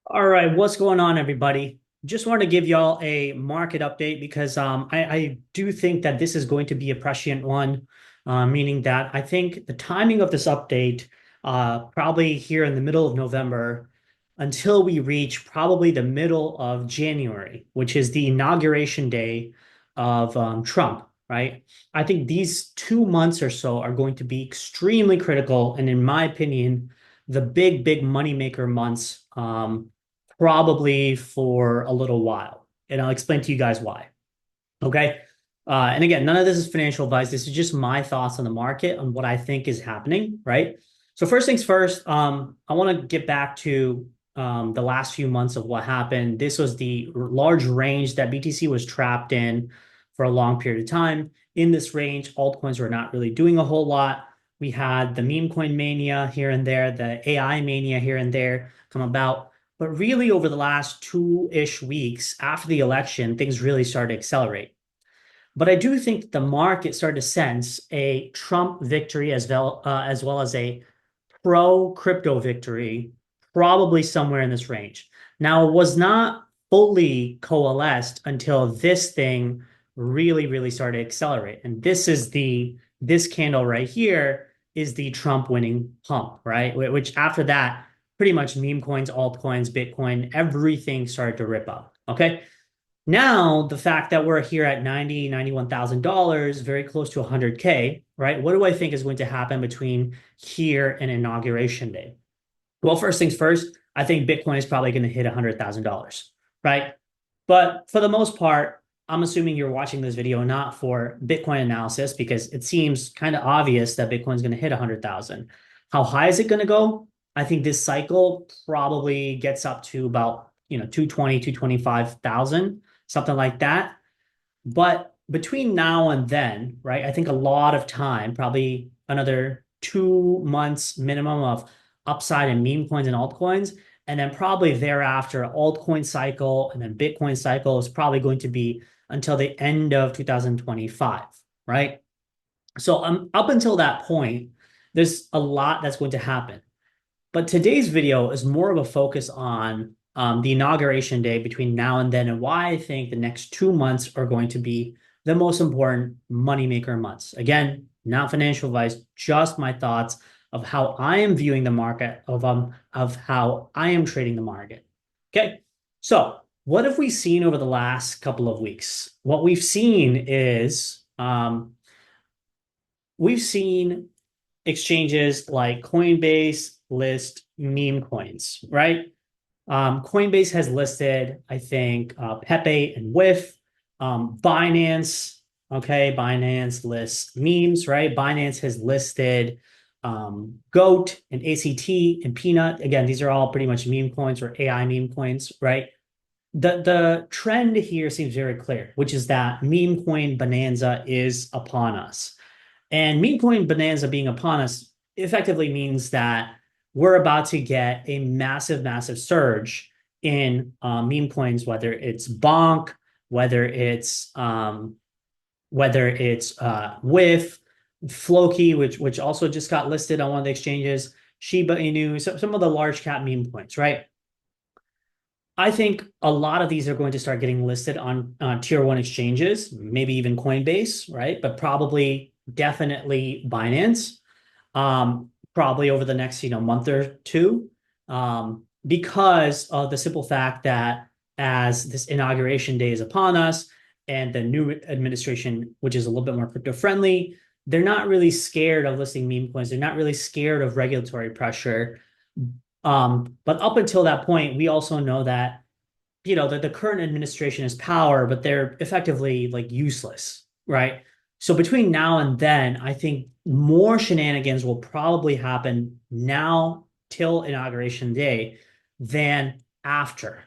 All right, what's going on, everybody? Just want to give y'all a market update because I do think that this is going to be a prescient one, meaning that I think the timing of this update, probably here in the middle of November, until we reach probably the middle of January, which is the inauguration day of Trump, right? I think these 2 months or so are going to be extremely critical, and in my opinion, the big moneymaker months. Probably for a little while. And I'll explain to you guys why. Okay. And again, none of this is financial advice. This is just my thoughts on the market and what I think is happening, right? So first things first, I want to get back to the last few months of what happened. This was the large range that BTC was trapped in for a long period of time. In this range, altcoins were not really doing a whole lot. We had the meme coin mania here and there, the AI mania here and there come about. But really, over the last two-ish weeks after the election, things really started to accelerate. But I do think the market started to sense a Trump victory as well as a pro crypto victory, probably somewhere in this range. Now, it was not fully coalesced until this thing really started to accelerate. And this candle right here is the Trump winning pump, right? Which after that, pretty much meme coins, altcoins, Bitcoin, everything started to rip up. Okay. Now, the fact that we're here at $91,000, very close to 100K, right? What do I think is going to happen between here and Inauguration Day? Well, first things first, I think Bitcoin is probably going to hit $100,000, right? But for the most part, I'm assuming you're watching this video not for Bitcoin analysis because it seems kind of obvious that Bitcoin is going to hit 100,000. How high is it going to go? I think this cycle probably gets up to about, 220, 225,000, something like that. But between now and then, right, I think a lot of time, probably another 2 months minimum of upside in meme coins and altcoins. And then probably thereafter, altcoin cycle and then Bitcoin cycle is probably going to be until the end of 2025, right? So up until that point, there's a lot that's going to happen. But today's video is more of a focus on the inauguration day between now and then and why I think the next 2 months are going to be the most important moneymaker months. Again, not financial advice, just my thoughts of how I am viewing the market, of how I am trading the market. Okay, so what have we seen over the last couple of weeks? What we've seen is we've seen exchanges like Coinbase list meme coins, right? Coinbase has listed, I think, Pepe and Whiff. Binance, okay, Binance lists memes, right? Binance has listed Goat and ACT and Peanut. Again, these are all pretty much meme coins or AI meme coins, right? The trend here seems very clear, which is that meme coin bonanza is upon us. And meme coin bonanza being upon us effectively means that we're about to get a massive surge in meme coins, whether it's Bonk, whether it's With, Floki, which also just got listed on one of the exchanges, Shiba Inu, some of the large cap meme coins, right? I think a lot of these are going to start getting listed on tier one exchanges, maybe even Coinbase, right? But probably definitely Binance, probably over the next month or two, because of the simple fact that as this inauguration day is upon us and the new administration, which is a little bit more crypto friendly, they're not really scared of listing meme coins. They're not really scared of regulatory pressure. But up until that point, we also know that, that the current administration is power, but they're effectively like useless, right? So between now and then, I think more shenanigans will probably happen now till inauguration day than after.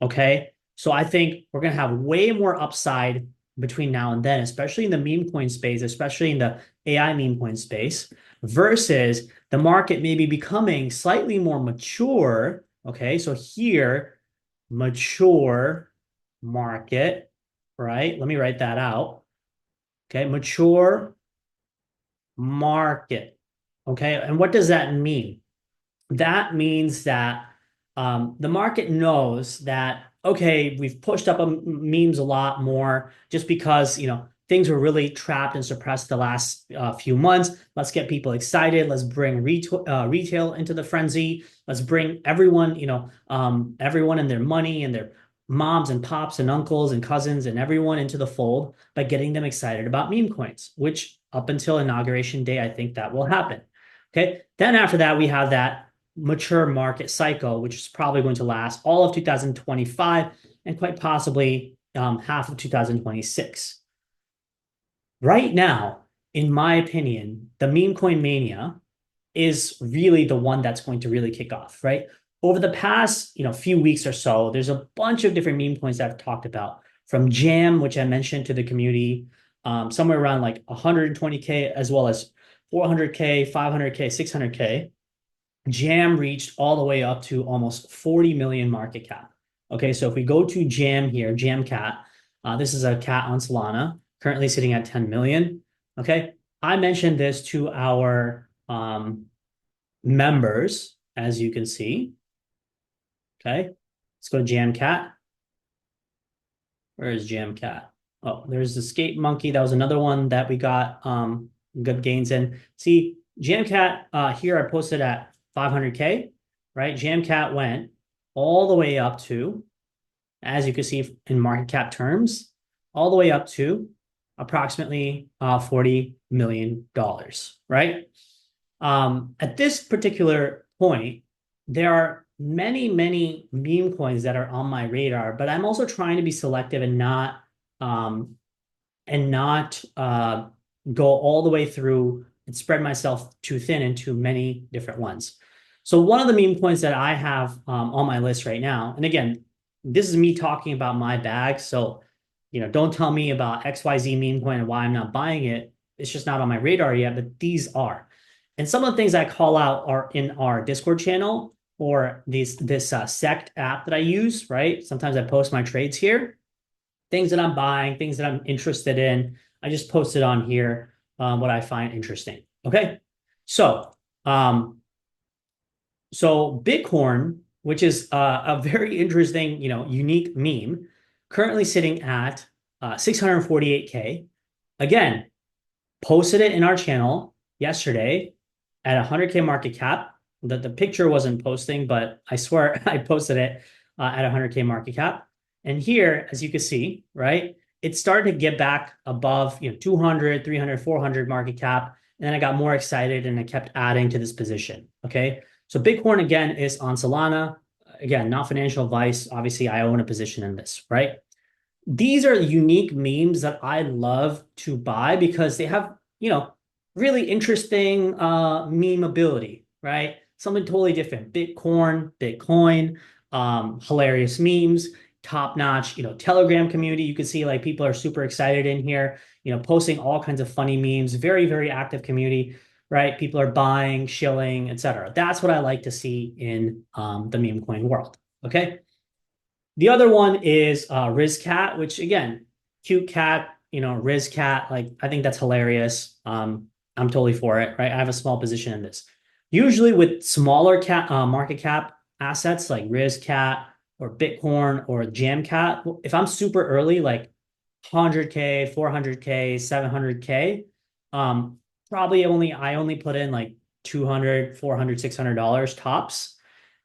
Okay. So I think we're going to have way more upside between now and then, especially in the meme coin space, especially in the AI meme coin space, versus the market maybe becoming slightly more mature. Okay. So here, mature market, right? Let me write that out. Okay. Mature market. Okay. And what does that mean? That means that the market knows that, okay, we've pushed up memes a lot more just because, things were really trapped and suppressed the last few months. Let's get people excited. Let's bring retail into the frenzy. Let's bring everyone, everyone and their money and their moms and pops and uncles and cousins and everyone into the fold by getting them excited about meme coins, which up until inauguration day, I think that will happen. Okay. Then after that, we have that mature market cycle, which is probably going to last all of 2025 and quite possibly half of 2026. Right now, in my opinion, the meme coin mania is really the one that's going to really kick off, right? Over the past, few weeks or so, there's a bunch of different meme coins that I've talked about, from Jam, which I mentioned to the community, somewhere around like 120K, as well as 400K, 500K, 600K. Jam reached all the way up to almost 40 million market cap. Okay, so if we go to Jam here, Jamcat, this is a cat on Solana, currently sitting at 10 million. Okay, I mentioned this to our members, as you can see. Okay, let's go to Jamcat. Where is Jamcat? Oh, there's the Skate Monkey. That was another one that we got good gains in. See, Jamcat here I posted at 500K, right? Jamcat went all the way up to, as you can see in market cap terms, all the way up to approximately $40 million, right? At this particular point, there are many, many meme coins that are on my radar, but I'm also trying to be selective and not go all the way through and spread myself too thin into many different ones. So one of the meme coins that I have on my list right now, and again, this is me talking about my bag, so don't tell me about XYZ meme coin and why I'm not buying it. It's just not on my radar yet, but these are. And some of the things I call out are in our Discord channel or this Sect app that I use, right? Sometimes I post my trades here, things that I'm buying, things that I'm interested in. I just posted on here what I find interesting. Okay, so Bitcorn, which is a very interesting, unique meme, currently sitting at 648K. Again, posted it in our channel yesterday at 100K market cap. The picture wasn't posting, but I swear I posted it at 100K market cap. And here, as you can see, right, it started to get back above 200, 300, 400 market cap. And then I got more excited and I kept adding to this position. Okay. So Bitcoin, again, is on Solana. Again, not financial advice. Obviously, I own a position in this, right? These are unique memes that I love to buy because they have, really interesting meme ability, right? Something totally different. Bitcoin, hilarious memes, top-notch, Telegram community. You can see like people are super excited in here, posting all kinds of funny memes, very, very active community, right? People are buying, shilling, etc. That's what I like to see in the meme coin world. Okay. The other one is RizCat, which again, cute cat, RizCat, like I think that's hilarious. I'm totally for it, right? I have a small position in this. Usually with smaller market cap assets like RizCat or Bitcorn or Jamcat, if I'm super early, like 100K, 400K, 700K, probably I only put in like 200, 400, $600 tops.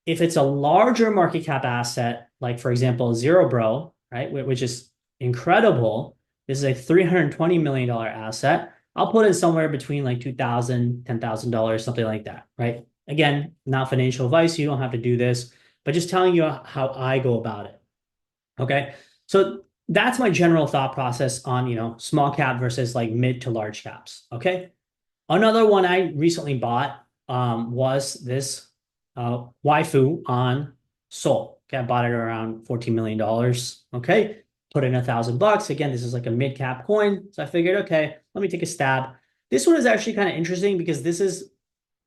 If it's a larger market cap asset, like for example, Zerebro, right, which is incredible. This is a $320 million asset. I'll put in somewhere between like $2,000, $10,000, something like that, right? Again, not financial advice. You don't have to do this, but just telling you how I go about it. Okay. So that's my general thought process on, small cap versus like mid to large caps. Okay. Another one I recently bought was this Waifu on Sol. Okay, I bought it around $14 million. Okay, put in $1,000. Again, this is like a mid cap coin. So I figured, okay, let me take a stab. This one is actually kind of interesting because this is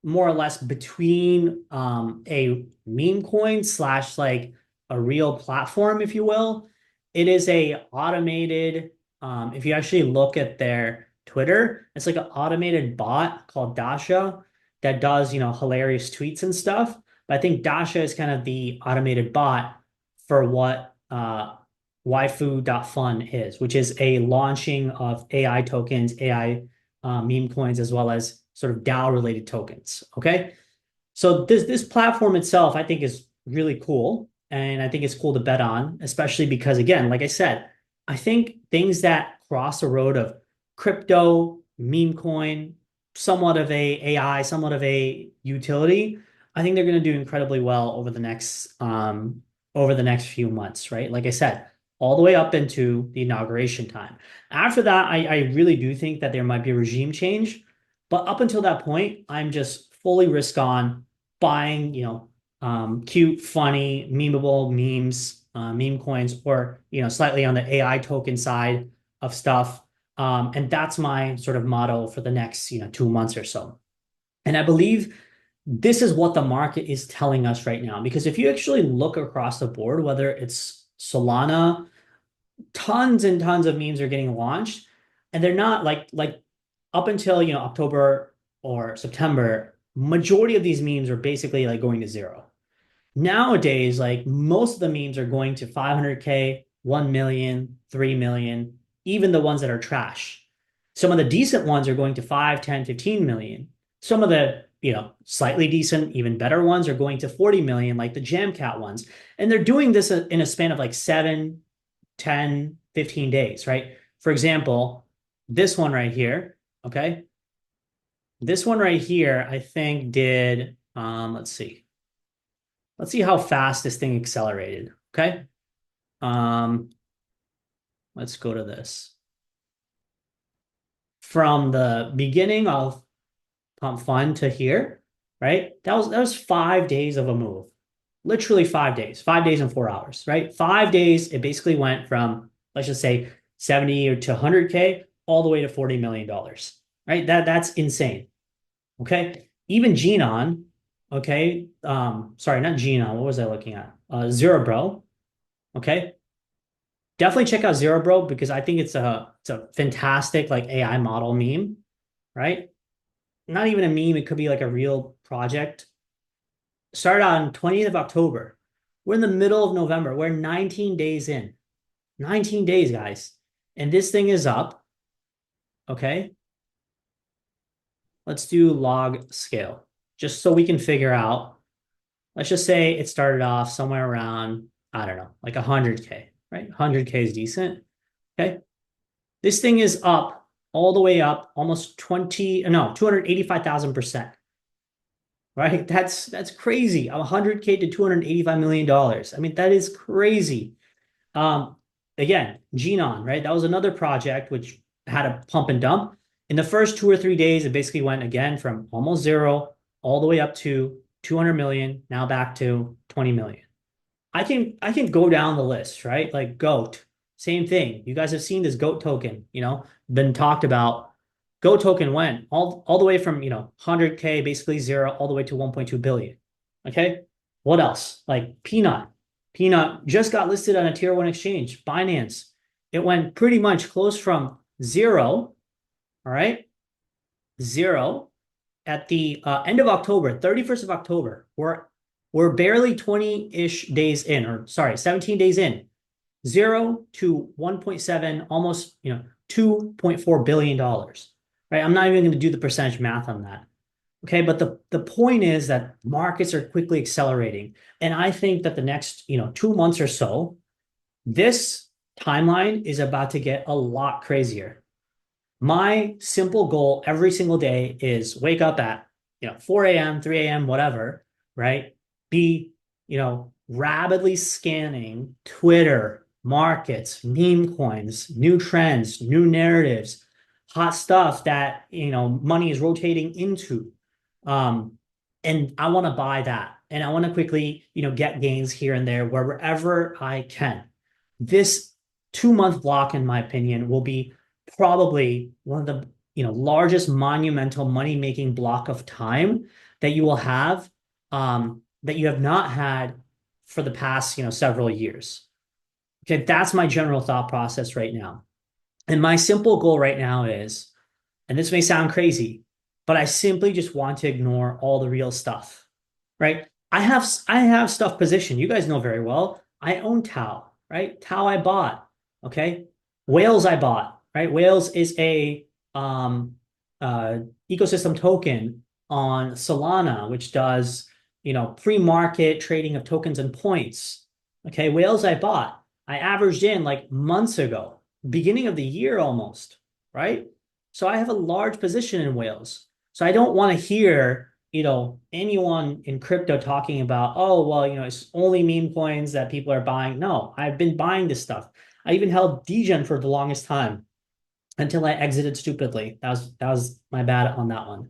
more or less between a meme coin slash like a real platform, if you will. It is a automated, if you actually look at their Twitter, it's like an automated bot called Dasha that does, hilarious tweets and stuff. but I think Dasha is kind of the automated bot for what Waifu.fun is, which is a launching of AI tokens, AI meme coins, as well as sort of DAO related tokens. Okay. So this platform itself, I think, is really cool. And I think it's cool to bet on, especially because, again, like I said, I think things that cross the road of crypto, meme coin, somewhat of a AI, somewhat of a utility, I think they're going to do incredibly well over the next few months, right? Like I said, all the way up into the inauguration time. After that, I really do think that there might be a regime change. But up until that point, I'm just fully risk on buying, cute, funny, memeable memes, meme coins, or, slightly on the AI token side of stuff. And that's my sort of motto for the next, 2 months or so. And I believe this is what the market is telling us right now. Because if you actually look across the board, whether it's Solana, tons and tons of memes are getting launched, and they're not like up until October or September, majority of these memes are basically like going to zero. Nowadays, like most of the memes are going to 500K, 1 million, 3 million, even the ones that are trash. Some of the decent ones are going to 5, 10, 15 million. Some of the, slightly decent, even better ones are going to 40 million, like the Jamcat ones. And they're doing this in a span of like 7, 10, 15 days, right? For example, this one right here, okay? This one right here, I think did, let's see. Let's see how fast this thing accelerated, okay? Um, let's go to this. From the beginning of Pump Fund to here, right? That was 5 days of a move. Literally 5 days, 5 days and 4 hours, right? 5 days, it basically went from, let's just say 70 to 100K all the way to $40 million, right? That's insane. Okay. Even Gnon, okay. Sorry, not Gnon. What was I looking at? Zerebro. Okay. Definitely check out Zerebro because I think it's a fantastic like AI model meme, right? Not even a meme, it could be like a real project. Started on 20th of October. We're in the middle of November. We're 19 days in. 19 days, guys. And this thing is up. Okay. Let's do log scale just so we can figure out. Let's just say it started off somewhere around, I don't know, like 100K, right? 100K is decent. Okay. This thing is up all the way up almost 285,000%, right? That's crazy. 100K to $285 million. I mean, that is crazy. Um, Again, Gnon, right? That was another project which had a pump and dump. In the first 2 or 3 days, it basically went again from almost zero all the way up to 200 million, now back to 20 million. I can go down the list, right? Like GOAT, same thing. You guys have seen this GOAT token, been talked about. GOAT token went all the way from, 100K, basically zero, all the way to 1.2 billion. Okay. What else? Like Peanut. Peanut just got listed on a tier one exchange, Binance. It went pretty much close from zero, all right? Zero at the end of October, 31st of October. We're barely 20-ish days in, or sorry, 17 days in. 0 to 1.7, almost, $2.4 billion, right? I'm not even going to do the percentage math on that. Okay, but the point is that markets are quickly accelerating. And I think that the next, 2 months or so, this timeline is about to get a lot crazier. My simple goal every single day is wake up at 4 a.m., 3 a.m., whatever, right? Be, rapidly scanning Twitter, markets, meme coins, new trends, new narratives, hot stuff that money is rotating into. And I want to buy that. And I want to quickly, get gains here and there wherever I can. This 2 month block, in my opinion, will be probably one of the largest monumental money making block of time that you will have, that you have not had for the past several years. Okay, that's my general thought process right now. And my simple goal right now is, and this may sound crazy, but I simply just want to ignore all the real stuff, right? I have stuff positioned. You guys know very well. I own Tau, right? Tau I bought. Okay. Whales I bought, right? Whales is a um uh ecosystem token on Solana, which does, pre-market trading of tokens and points. Okay, Whales I bought. I averaged in like months ago, beginning of the year almost, right? So I have a large position in Whales. So I don't want to hear, anyone in crypto talking about, oh, well, it's only meme coins that people are buying. No, I've been buying this stuff. I even held Degen for the longest time until I exited stupidly. That was my bad on that one.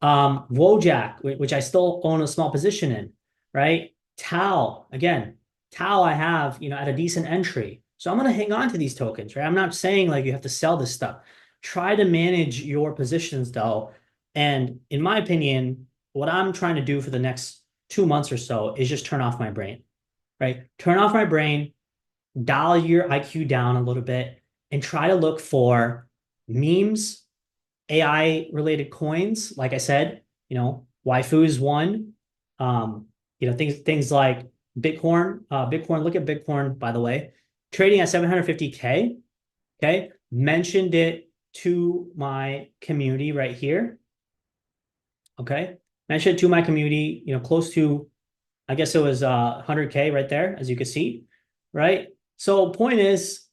Wojak, which I still own a small position in, right? Tau, again, Tau I have, at a decent entry. So I'm going to hang on to these tokens, right? I'm not saying like you have to sell this stuff. Try to manage your positions though. And in my opinion, what I'm trying to do for the next 2 months or so is just turn off my brain, right? Turn off my brain, dial your IQ down a little bit, and try to look for memes, AI related coins. Like I said, Waifu is one. Things like Bitcorn. Bitcoin, look at Bitcoin, by the way, trading at 750K. Okay. Mentioned it to my community right here. Okay. Mentioned it to my community, close to, I guess it was 100K right there, as you can see, right? So point is,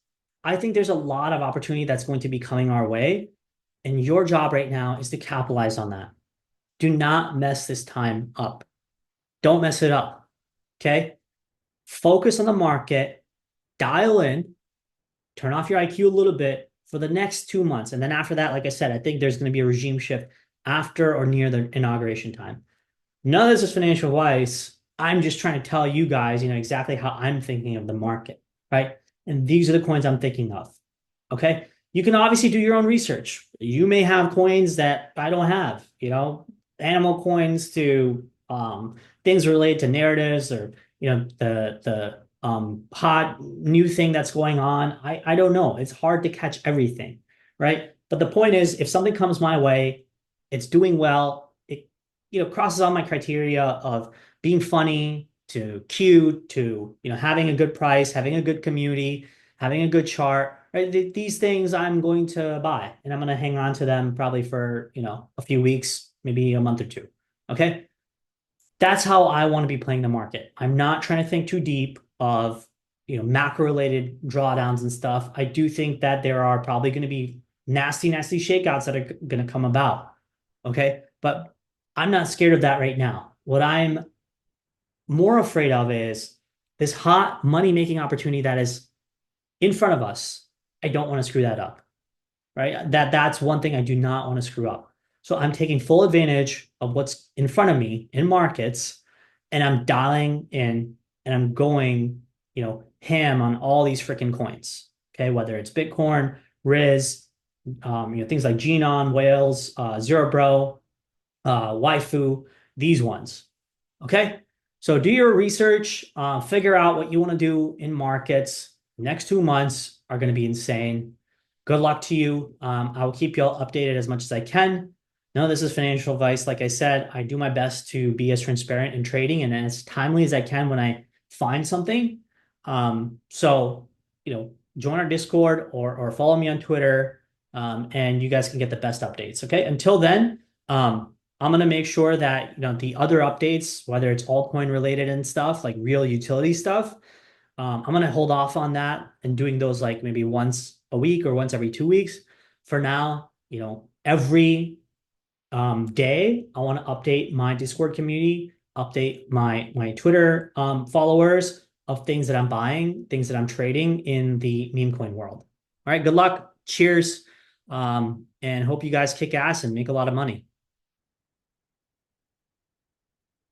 I think there's a lot of opportunity that's going to be coming our way. And your job right now is to capitalize on that. Do not mess this time up. Don't mess it up. Okay. Focus on the market, dial in, turn off your IQ a little bit for the next 2 months. And then after that, like I said, I think there's going to be a regime shift after or near the inauguration time. None of this is financial advice. I'm just trying to tell you guys, exactly how I'm thinking of the market, right? And these are the coins I'm thinking of. Okay. You can obviously do your own research. You may have coins that I don't have, animal coins to things related to narratives or, the hot new thing that's going on. I don't know. It's hard to catch everything, right? But the point is, if something comes my way, it's doing well, it crosses all my criteria of being funny to cute to having a good price, having a good community, having a good chart, right? These things I'm going to buy and I'm going to hang on to them probably for a few weeks, maybe a month or two. Okay. That's how I want to be playing the market. I'm not trying to think too deep of macro related drawdowns and stuff. I do think that there are probably going to be nasty shakeouts that are going to come about. Okay. But I'm not scared of that right now. What I'm more afraid of is this hot money making opportunity that is in front of us. I don't want to screw that up, right? That's one thing I do not want to screw up. So I'm taking full advantage of what's in front of me in markets, and I'm dialing in and I'm going, ham on all these freaking coins. Okay, whether it's Bitcoin, Riz, things like Gnon, Whales, Zerebro, Waifu, these ones. Okay, so do your research, figure out what you want to do in markets. Next 2 months are going to be insane. Good luck to you. I will keep you all updated as much as I can. No, this is financial advice. Like I said, I do my best to be as transparent in trading and as timely as I can when I find something. So, join our Discord or follow me on Twitter, and you guys can get the best updates. Okay. Until then, I'm going to make sure that, the other updates, whether it's altcoin related and stuff, like real utility stuff, I'm going to hold off on that and doing those like maybe once a week or once every 2 weeks. For now, every day, I want to update my Discord community, update my Twitter followers of things that I'm buying, things that I'm trading in the meme coin world. All right, good luck. Cheers. And hope you guys kick ass and make a lot of money.